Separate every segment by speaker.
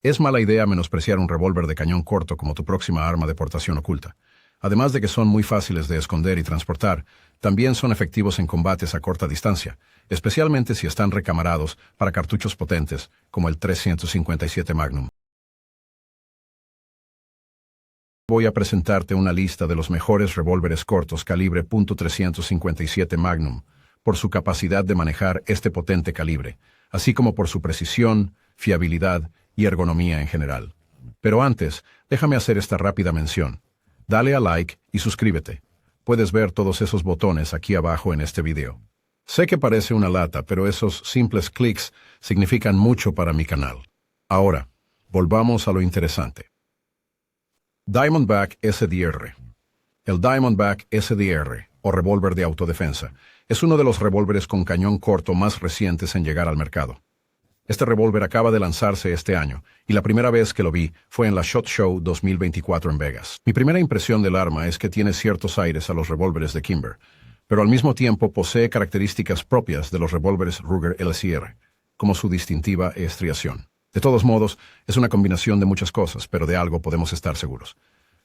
Speaker 1: Es mala idea menospreciar un revólver de cañón corto como tu próxima arma de portación oculta. Además de que son muy fáciles de esconder y transportar, también son efectivos en combates a corta distancia, especialmente si están recamarados para cartuchos potentes como el 357 Magnum. Voy a presentarte una lista de los mejores revólveres cortos calibre .357 Magnum, por su capacidad de manejar este potente calibre, así como por su precisión, fiabilidad y ergonomía en general. Pero antes, déjame hacer esta rápida mención. Dale a like y suscríbete. Puedes ver todos esos botones aquí abajo en este video. Sé que parece una lata, pero esos simples clics significan mucho para mi canal. Ahora, volvamos a lo interesante. Diamondback SDR. El Diamondback SDR, o revólver de autodefensa, es uno de los revólveres con cañón corto más recientes en llegar al mercado. Este revólver acaba de lanzarse este año, y la primera vez que lo vi fue en la SHOT Show 2024 en Vegas. Mi primera impresión del arma es que tiene ciertos aires a los revólveres de Kimber, pero al mismo tiempo posee características propias de los revólveres Ruger LCR, como su distintiva estriación. De todos modos, es una combinación de muchas cosas, pero de algo podemos estar seguros.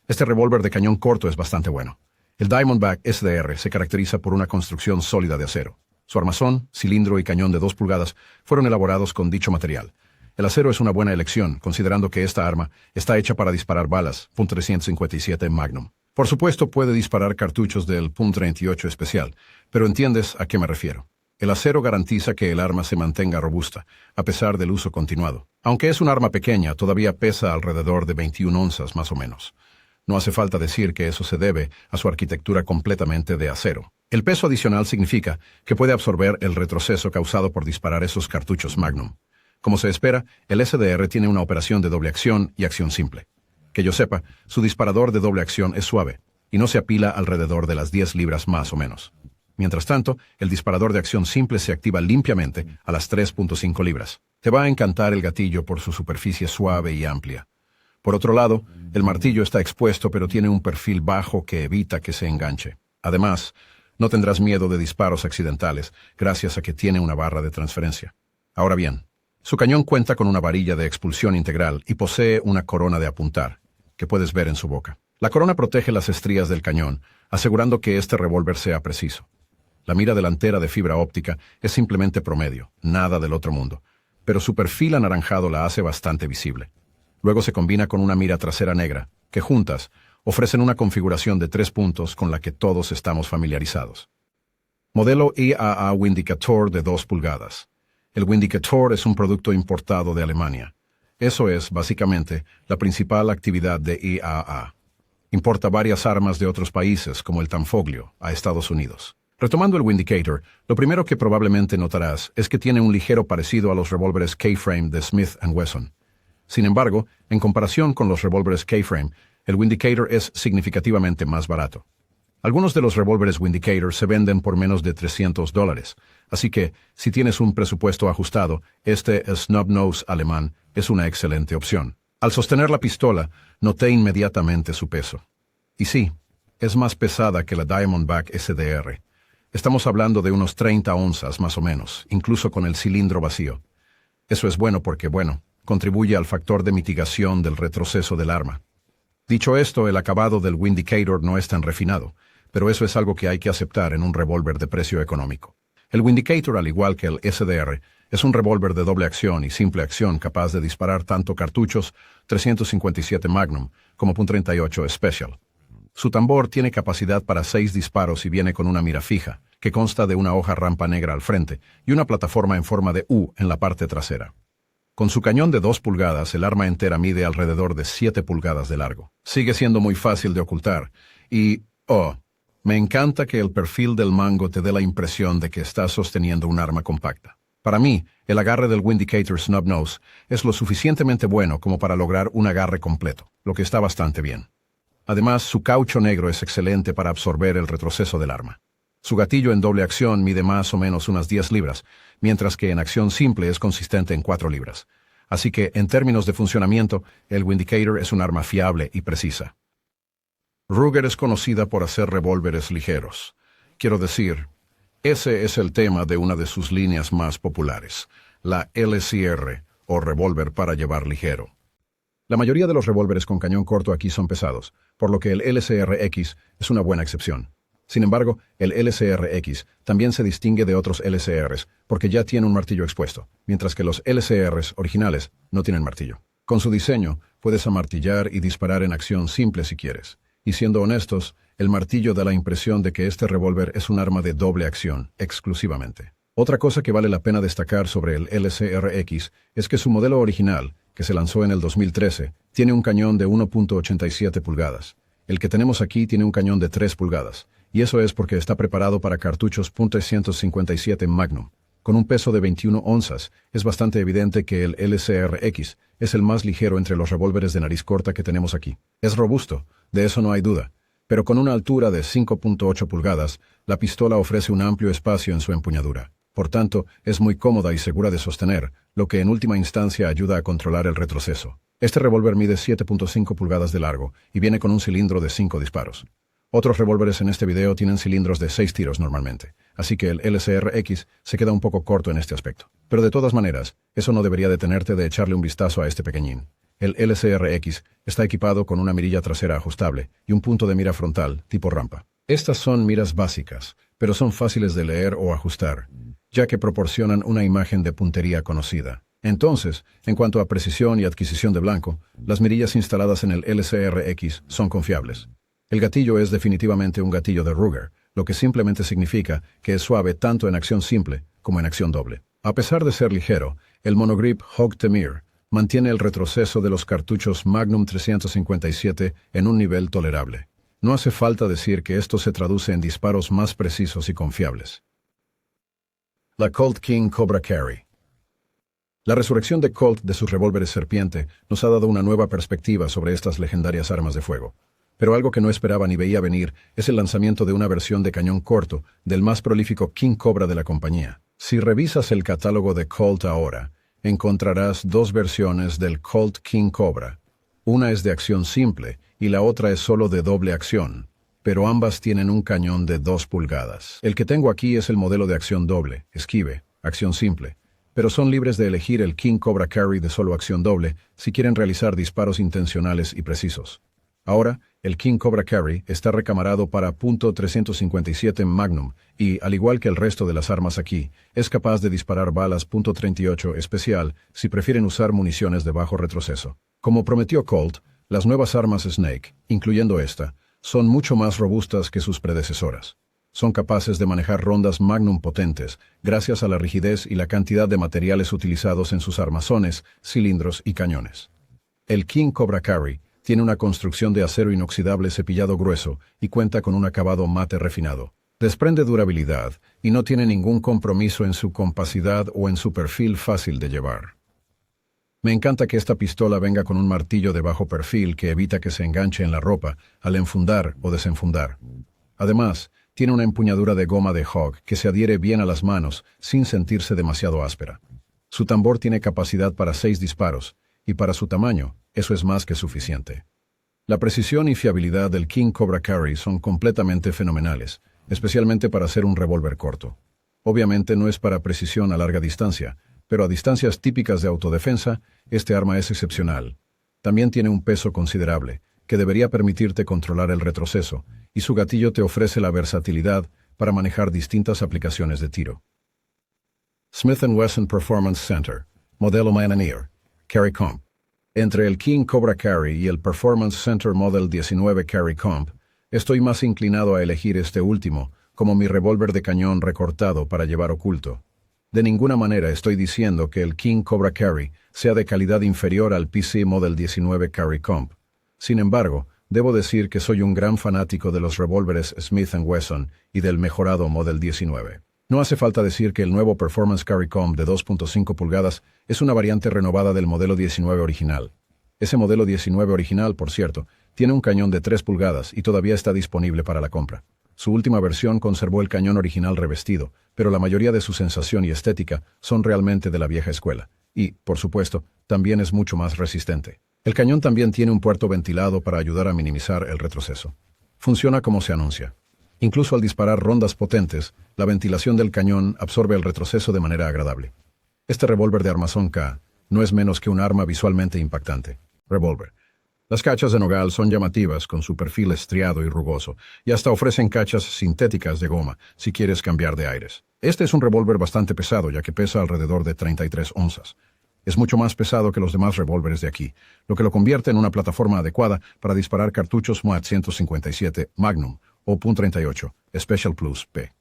Speaker 1: Este revólver de cañón corto es bastante bueno. El Diamondback SDR se caracteriza por una construcción sólida de acero. Su armazón, cilindro y cañón de 2 pulgadas fueron elaborados con dicho material. El acero es una buena elección, considerando que esta arma está hecha para disparar balas .357 Magnum. Por supuesto, puede disparar cartuchos del .38 especial, pero entiendes a qué me refiero. El acero garantiza que el arma se mantenga robusta, a pesar del uso continuado. Aunque es un arma pequeña, todavía pesa alrededor de 21 onzas más o menos. No hace falta decir que eso se debe a su arquitectura completamente de acero. El peso adicional significa que puede absorber el retroceso causado por disparar esos cartuchos Magnum. Como se espera, el SDR tiene una operación de doble acción y acción simple. Que yo sepa, su disparador de doble acción es suave, y no se apila alrededor de las 10 libras más o menos. Mientras tanto, el disparador de acción simple se activa limpiamente a las 3.5 libras. Te va a encantar el gatillo por su superficie suave y amplia. Por otro lado, el martillo está expuesto pero tiene un perfil bajo que evita que se enganche. Además, no tendrás miedo de disparos accidentales gracias a que tiene una barra de transferencia. Ahora bien, su cañón cuenta con una varilla de expulsión integral y posee una corona de apuntar, que puedes ver en su boca. La corona protege las estrías del cañón, asegurando que este revólver sea preciso. La mira delantera de fibra óptica es simplemente promedio, nada del otro mundo, pero su perfil anaranjado la hace bastante visible. Luego se combina con una mira trasera negra, que juntas ofrecen una configuración de 3 puntos con la que todos estamos familiarizados. Modelo IAA Windicator de 2 pulgadas. El Windicator es un producto importado de Alemania. Eso es, básicamente, la principal actividad de IAA. Importa varias armas de otros países, como el Tanfoglio, a Estados Unidos. Retomando el Windicator, lo primero que probablemente notarás es que tiene un ligero parecido a los revólveres K-Frame de Smith & Wesson. Sin embargo, en comparación con los revólveres K-Frame, el Windicator es significativamente más barato. Algunos de los revólveres Windicator se venden por menos de $300, así que, si tienes un presupuesto ajustado, este Snub-Nose alemán es una excelente opción. Al sostener la pistola, noté inmediatamente su peso. Y sí, es más pesada que la Diamondback SDR. Estamos hablando de unos 30 onzas más o menos, incluso con el cilindro vacío. Eso es bueno porque, contribuye al factor de mitigación del retroceso del arma. Dicho esto, el acabado del Windicator no es tan refinado, pero eso es algo que hay que aceptar en un revólver de precio económico. El Windicator, al igual que el SDR, es un revólver de doble acción y simple acción capaz de disparar tanto cartuchos 357 Magnum como .38 Special. Su tambor tiene capacidad para 6 disparos y viene con una mira fija, que consta de una hoja rampa negra al frente y una plataforma en forma de U en la parte trasera. Con su cañón de 2 pulgadas, el arma entera mide alrededor de 7 pulgadas de largo. Sigue siendo muy fácil de ocultar y, me encanta que el perfil del mango te dé la impresión de que estás sosteniendo un arma compacta. Para mí, el agarre del Windicator Snub-Nose es lo suficientemente bueno como para lograr un agarre completo, lo que está bastante bien. Además, su caucho negro es excelente para absorber el retroceso del arma. Su gatillo en doble acción mide más o menos unas 10 libras, mientras que en acción simple es consistente en 4 libras. Así que, en términos de funcionamiento, el Windicator es un arma fiable y precisa. Ruger es conocida por hacer revólveres ligeros. Quiero decir, ese es el tema de una de sus líneas más populares, la LCR, o revólver para llevar ligero. La mayoría de los revólveres con cañón corto aquí son pesados, por lo que el LCR-X es una buena excepción. Sin embargo, el LCR-X también se distingue de otros LCRs porque ya tiene un martillo expuesto, mientras que los LCRs originales no tienen martillo. Con su diseño, puedes amartillar y disparar en acción simple si quieres. Y siendo honestos, el martillo da la impresión de que este revólver es un arma de doble acción, exclusivamente. Otra cosa que vale la pena destacar sobre el LCR-X es que su modelo original, que se lanzó en el 2013, tiene un cañón de 1.87 pulgadas. El que tenemos aquí tiene un cañón de 3 pulgadas, y eso es porque está preparado para cartuchos .157 Magnum. Con un peso de 21 onzas, es bastante evidente que el LCR-X es el más ligero entre los revólveres de nariz corta que tenemos aquí. Es robusto, de eso no hay duda, pero con una altura de 5.8 pulgadas, la pistola ofrece un amplio espacio en su empuñadura. Por tanto, es muy cómoda y segura de sostener, lo que en última instancia ayuda a controlar el retroceso. Este revólver mide 7.5 pulgadas de largo y viene con un cilindro de 5 disparos. Otros revólveres en este video tienen cilindros de 6 tiros normalmente, así que el LCR-X se queda un poco corto en este aspecto. Pero de todas maneras, eso no debería detenerte de echarle un vistazo a este pequeñín. El LCR-X está equipado con una mirilla trasera ajustable y un punto de mira frontal tipo rampa. Estas son miras básicas, pero son fáciles de leer o ajustar, ya que proporcionan una imagen de puntería conocida. Entonces, en cuanto a precisión y adquisición de blanco, las mirillas instaladas en el LCR-X son confiables. El gatillo es definitivamente un gatillo de Ruger, lo que simplemente significa que es suave tanto en acción simple como en acción doble. A pesar de ser ligero, el monogrip Hog Temir mantiene el retroceso de los cartuchos Magnum 357 en un nivel tolerable. No hace falta decir que esto se traduce en disparos más precisos y confiables. La Colt King Cobra Carry. La resurrección de Colt de sus revólveres serpiente nos ha dado una nueva perspectiva sobre estas legendarias armas de fuego. Pero algo que no esperaba ni veía venir es el lanzamiento de una versión de cañón corto del más prolífico King Cobra de la compañía. Si revisas el catálogo de Colt ahora, encontrarás dos versiones del Colt King Cobra. Una es de acción simple y la otra es solo de doble acción, pero ambas tienen un cañón de 2 pulgadas. El que tengo aquí es el modelo de acción doble, esquive, acción simple, pero son libres de elegir el King Cobra Carry de solo acción doble si quieren realizar disparos intencionales y precisos. Ahora, el King Cobra Carry está recamarado para .357 Magnum y, al igual que el resto de las armas aquí, es capaz de disparar balas .38 especial si prefieren usar municiones de bajo retroceso. Como prometió Colt, las nuevas armas Snake, incluyendo esta, son mucho más robustas que sus predecesoras. Son capaces de manejar rondas Magnum potentes gracias a la rigidez y la cantidad de materiales utilizados en sus armazones, cilindros y cañones. El King Cobra Carry tiene una construcción de acero inoxidable cepillado grueso y cuenta con un acabado mate refinado. Desprende durabilidad y no tiene ningún compromiso en su compacidad o en su perfil fácil de llevar. Me encanta que esta pistola venga con un martillo de bajo perfil que evita que se enganche en la ropa al enfundar o desenfundar. Además, tiene una empuñadura de goma de Hog que se adhiere bien a las manos sin sentirse demasiado áspera. Su tambor tiene capacidad para 6 disparos, y para su tamaño, eso es más que suficiente. La precisión y fiabilidad del King Cobra Carry son completamente fenomenales, especialmente para ser un revólver corto. Obviamente no es para precisión a larga distancia, pero a distancias típicas de autodefensa, este arma es excepcional. También tiene un peso considerable, que debería permitirte controlar el retroceso, y su gatillo te ofrece la versatilidad para manejar distintas aplicaciones de tiro. Smith & Wesson Performance Center, modelo Mountaineer, Carry Comp. Entre el King Cobra Carry y el Performance Center Model 19 Carry Comp, estoy más inclinado a elegir este último como mi revólver de cañón recortado para llevar oculto. De ninguna manera estoy diciendo que el King Cobra Carry sea de calidad inferior al PC Model 19 Carry Comp. Sin embargo, debo decir que soy un gran fanático de los revólveres Smith & Wesson y del mejorado Model 19. No hace falta decir que el nuevo Performance Carry Comp de 2.5 pulgadas es una variante renovada del modelo 19 original. Ese modelo 19 original, por cierto, tiene un cañón de 3 pulgadas y todavía está disponible para la compra. Su última versión conservó el cañón original revestido, pero la mayoría de su sensación y estética son realmente de la vieja escuela. Y, por supuesto, también es mucho más resistente. El cañón también tiene un puerto ventilado para ayudar a minimizar el retroceso. Funciona como se anuncia. Incluso al disparar rondas potentes, la ventilación del cañón absorbe el retroceso de manera agradable. Este revólver de armazón K no es menos que un arma visualmente impactante. Revólver. Las cachas de nogal son llamativas con su perfil estriado y rugoso, y hasta ofrecen cachas sintéticas de goma si quieres cambiar de aires. Este es un revólver bastante pesado, ya que pesa alrededor de 33 onzas. Es mucho más pesado que los demás revólveres de aquí, lo que lo convierte en una plataforma adecuada para disparar cartuchos MOAT 157 Magnum o .38 Special Plus P.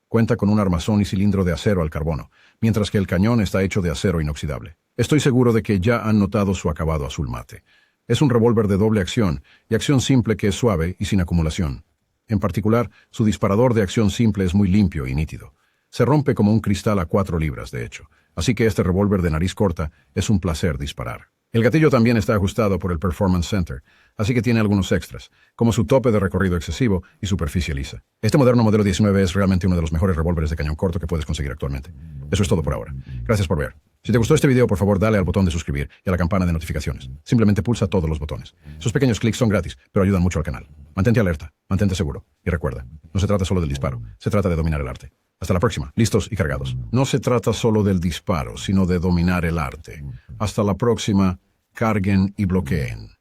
Speaker 1: Cuenta con un armazón y cilindro de acero al carbono, mientras que el cañón está hecho de acero inoxidable. Estoy seguro de que ya han notado su acabado azul mate. Es un revólver de doble acción y acción simple que es suave y sin acumulación. En particular, su disparador de acción simple es muy limpio y nítido. Se rompe como un cristal a 4 libras, de hecho. Así que este revólver de nariz corta es un placer disparar. El gatillo también está ajustado por el Performance Center, así que tiene algunos extras, como su tope de recorrido excesivo y superficie lisa. Este moderno modelo 19 es realmente uno de los mejores revólveres de cañón corto que puedes conseguir actualmente. Eso es todo por ahora. Gracias por ver. Si te gustó este video, por favor, dale al botón de suscribir y a la campana de notificaciones. Simplemente pulsa todos los botones. Sus pequeños clics son gratis, pero ayudan mucho al canal. Mantente alerta, mantente seguro. Y recuerda, no se trata solo del disparo, se trata de dominar el arte. Hasta la próxima, listos y cargados. No se trata solo del disparo, sino de dominar el arte. Hasta la próxima, carguen y bloqueen.